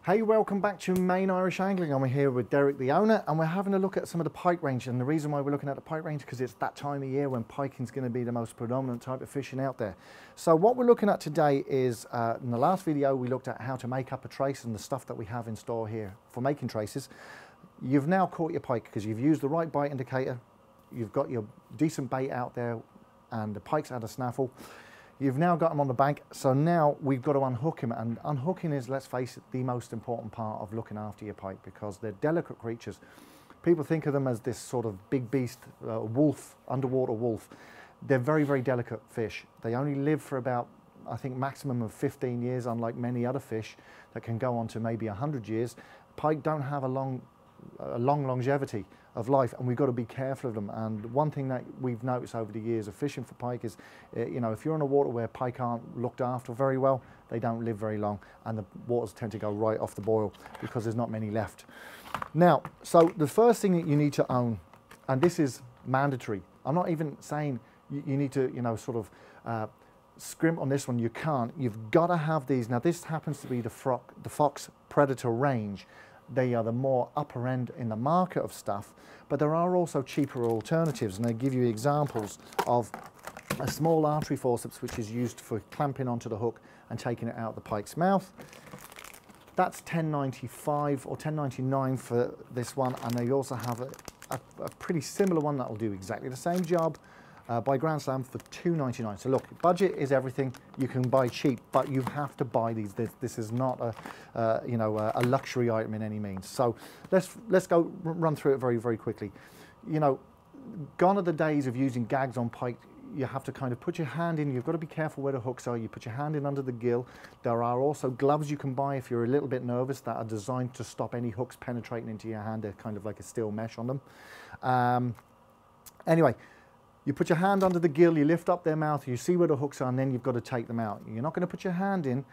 Hey, welcome back to Main Irish Angling. I'm here with Derek, the owner, and we're having a look at some of the pike range. And the reason why we're looking at the pike range, because it's that time of year when piking's going to be the most predominant type of fishing out there. So what we're looking at today is, in the last video, we looked at how to make up a trace and the stuff that we have in store here for making traces. You've now caught your pike because you've used the right bite indicator. You've got your decent bait out there and the pike's had a snaffle. You've now got them on the bank, so now we've got to unhook him, and unhooking is, let's face it, the most important part of looking after your pike because they're delicate creatures. People think of them as this sort of big beast, wolf, underwater wolf. They're very, very delicate fish. They only live for about, I think, maximum of 15 years, unlike many other fish that can go on to maybe 100 years. Pike don't have a long longevity of life, and we've got to be careful of them. And one thing that we've noticed over the years of fishing for pike is, if you're in a water where pike aren't looked after very well, they don't live very long, and the waters tend to go right off the boil because there's not many left. Now, so the first thing that you need to own, and this is mandatory, I'm not even saying you need to, sort of scrimp on this one, you can't. You've got to have these. Now, this happens to be the Fox Predator range. They are the more upper end in the market of stuff, but there are also cheaper alternatives, and they give you examples of a small artery forceps which is used for clamping onto the hook and taking it out the pike's mouth. That's $10.95 or $10.99 for this one, and they also have a pretty similar one that will do exactly the same job by Grand Slam for $2.99. So look, budget is everything. You can buy cheap, but you have to buy these. This is not a luxury item in any means. So let's go run through it very, very quickly. Gone are the days of using gags on pike. You have to kind of put your hand in. You've got to be careful where the hooks are. You put your hand in under the gill. There are also gloves you can buy if you're a little bit nervous that are designed to stop any hooks penetrating into your hand. They're kind of like a steel mesh on them. Anyway, you put your hand under the gill, you lift up their mouth, you see where the hooks are, and then you've got to take them out. You're not going to put your hand in,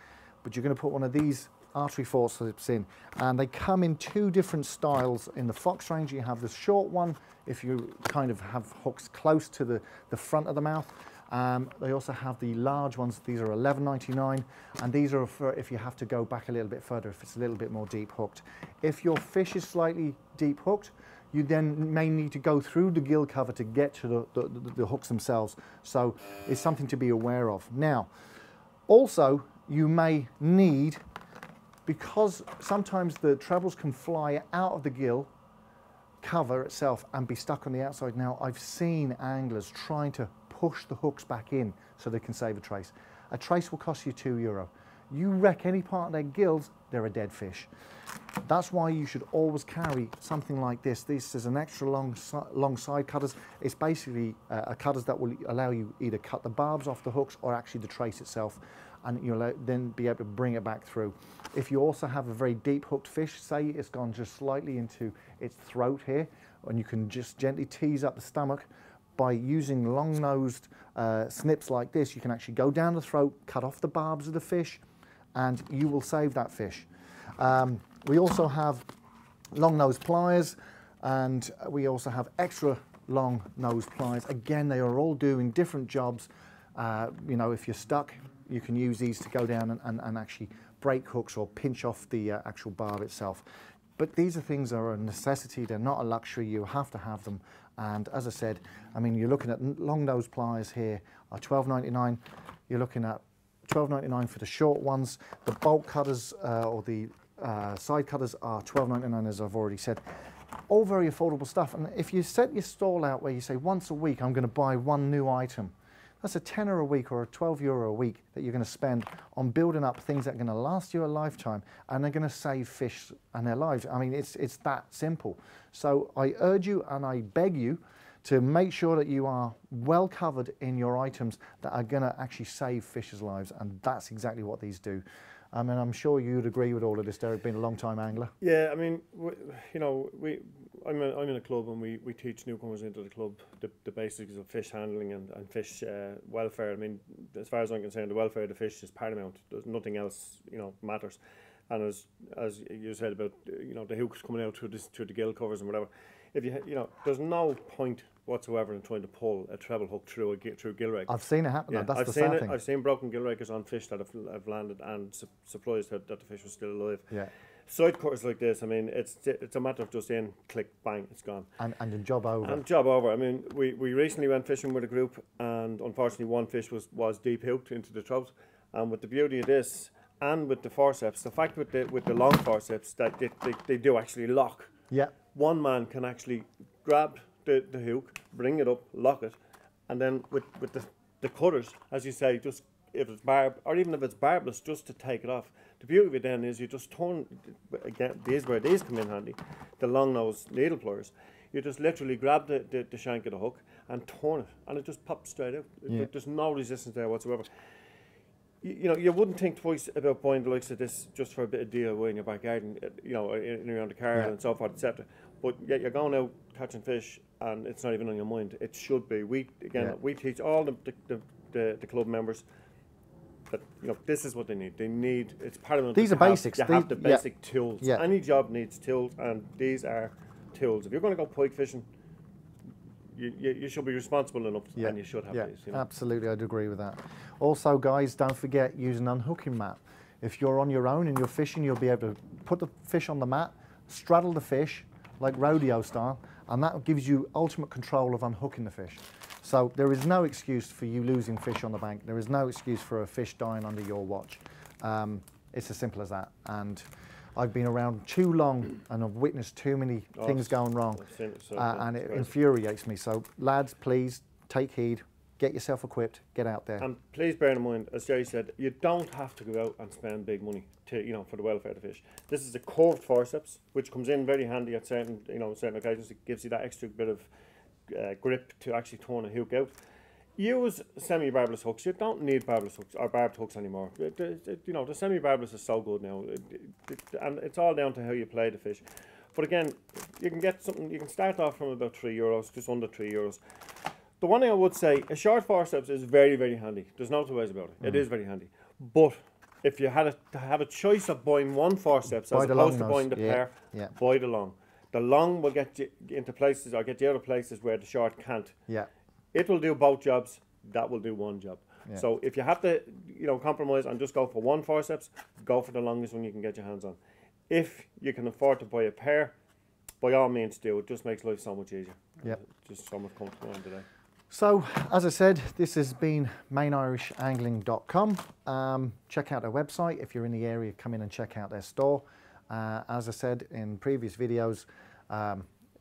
but you're going to put one of these artery forceps in. And they come in two different styles. In the Fox range, you have the short one, if you kind of have hooks close to the front of the mouth. They also have the large ones. These are $11.99, and these are for if you have to go back a little bit further, if it's a little bit more deep hooked. If your fish is slightly deep hooked, you then may need to go through the gill cover to get to the hooks themselves. So it's something to be aware of. Now, also, you may need, because sometimes the trebles can fly out of the gill cover itself and be stuck on the outside. Now, I've seen anglers trying to push the hooks back in so they can save a trace. A trace will cost you €2. You wreck any part of their gills, they're a dead fish. That's why you should always carry something like this. This is an extra long side cutters. It's basically a cutters that will allow you either cut the barbs off the hooks or actually the trace itself, and you'll then be able to bring it back through. If you also have a very deep hooked fish, say it's gone just slightly into its throat here, and you can just gently tease up the stomach, by using long-nosed snips like this, you can actually go down the throat, cut off the barbs of the fish, and you will save that fish. We also have long nose pliers, and we also have extra long nose pliers. Again, they are all doing different jobs. If you're stuck, you can use these to go down and actually break hooks or pinch off the actual barb itself. But these are things that are a necessity. They're not a luxury. You have to have them. And as I said, you're looking at long nose pliers here are $12.99. You're looking at $12.99 for the short ones. The bolt cutters or the side cutters are $12.99, as I've already said. All very affordable stuff. And if you set your stall out where you say once a week I'm going to buy one new item, that's a tenner a week or a €12 a week that you're going to spend on building up things that are going to last you a lifetime, and they're going to save fish and their lives. It's that simple. So I urge you and I beg you to make sure that you are well covered in your items that are going to actually save fish's lives, and that's exactly what these do. I'm sure you'd agree with all of this, Derek, being a long-time angler. Yeah, I'm in a club, and we teach newcomers into the club the basics of fish handling and fish welfare. As far as I'm concerned, the welfare of the fish is paramount. There's nothing else, matters. And as you said about the hooks coming out through the gill covers and whatever, if there's no point whatsoever in trying to pull a treble hook through gill rake. I've seen it happen. Yeah, that's the sad thing. I've seen broken gill rakers on fish that have landed, and surprised that the fish was still alive. Yeah. Side cutters like this, I mean, it's a matter of just in, click, bang, it's gone. And the job over. And job over. I mean, we recently went fishing with a group, and unfortunately one fish was deep hooked into the trout. And with the beauty of this, and with the forceps, the fact with the long forceps that they do actually lock. Yeah. One man can actually grab the hook, bring it up, lock it, and then with the cutters, as you say, just if it's barb, or even if it's barbless, just to take it off. The beauty of it then is you just turn, again, where these come in handy, the long nose needle pliers. You just literally grab the shank of the hook and turn it, and it just pops straight out. Yeah. There's no resistance there whatsoever. You know, you wouldn't think twice about buying the likes of this just for a bit of DIY in your back garden, you know, in around the car and so forth, etc. But yet you're going out catching fish, and it's not even on your mind. It should be. We teach all the club members that, you know, this is what they need. They need, it's paramount. These are basics. You have the basic tools. Yeah. Any job needs tools, and these are tools. If you're going to go pike fishing, you should be responsible enough, and you should have these. You know? Absolutely, I'd agree with that. Also, guys, don't forget, use an unhooking mat. If you're on your own and you're fishing, you'll be able to put the fish on the mat, straddle the fish, like rodeo style, and that gives you ultimate control of unhooking the fish. So there is no excuse for you losing fish on the bank. There is no excuse for a fish dying under your watch. It's as simple as that. And I've been around too long, and I've witnessed too many things going wrong, and it infuriates me. So lads, please take heed, get yourself equipped, get out there. And please bear in mind, as Jerry said, you don't have to go out and spend big money to, you know, for the welfare of the fish. This is a curved forceps, which comes in very handy at certain, you know, certain occasions. It gives you that extra bit of grip to actually turn a hook out. Use semi-barbless hooks. You don't need barbless hooks or barbed hooks anymore. You know, the semi-barbless is so good now, and it's all down to how you play the fish. But again, you can get something. You can start off from about €3, just under €3. The one thing I would say, a short forceps is very, very handy. There's no two ways about it. It is very handy. But if you had to have a choice of buying one forceps as opposed to buying the pair, buy the long. The long will get you into places, or get you out of places where the short can't. Yeah. It will do both jobs. That will do one job. Yeah. So if you have to, you know, compromise and just go for one forceps, go for the longest one you can get your hands on. If you can afford to buy a pair, by all means do. It just makes life so much easier. Yeah. Just so much comfortable today. So, as I said, this has been mainirishangling.com. Check out their website. If you're in the area, come in and check out their store. As I said in previous videos,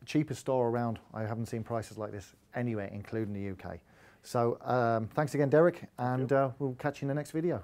cheapest store around. I haven't seen prices like this anywhere, including the UK. So, thanks again, Derek, and we'll catch you in the next video.